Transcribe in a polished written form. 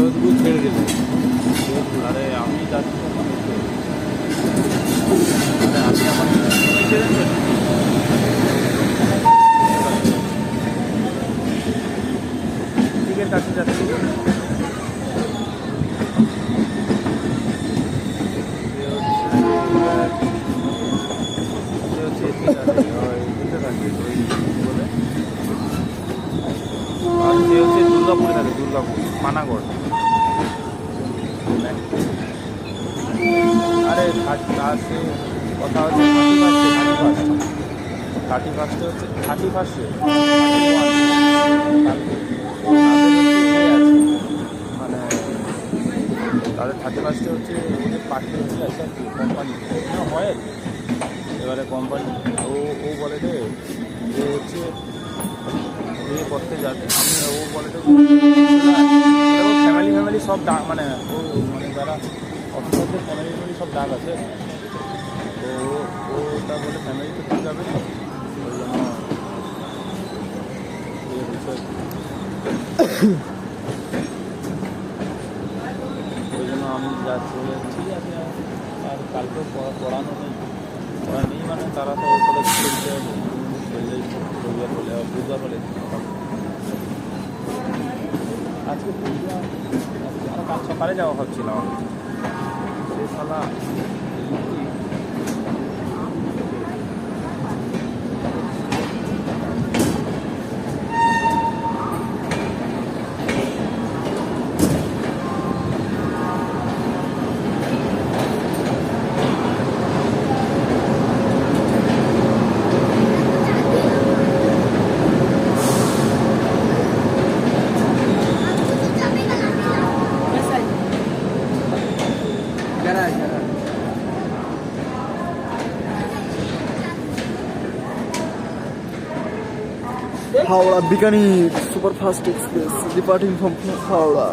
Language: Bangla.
যেহেতু ছেড়ে দেবে। আরে আমি যাচ্ছি আরে আমি এখন দিকের কাছে যাচ্ছি। আর সে হচ্ছে দুর্গাপুরে থাকে, দুর্গাপুর পানাগড়। আরে সে কথা হচ্ছে 31 হচ্ছে 31 মানে তাদের 31 হচ্ছে ওদের পার্টি হচ্ছে একটা কোম্পানি হয়। এবারে কোম্পানি ও বলে যে হচ্ছে বিয়ে করতে যাচ্ছে। ও বলে ফ্যামিলি সব ডাক, মানে যারা অফিসারদের ফ্যামিলি সব ডাক আছে। তো ওটা বলে ফ্যামিলিতে ঠিক যাবে তো, ওই জন্য আমি যাচ্ছি। ঠিক আছে, আর কালকেও পড়ানো নেই মানে তারা তো ওপরে দিতে হবে। বুধবার হলে আজকে বুধবার, কাল সকালে যাওয়া ভাবছিলাম। সে শালা Howrah Bikaner Superfast Express departing from Howrah.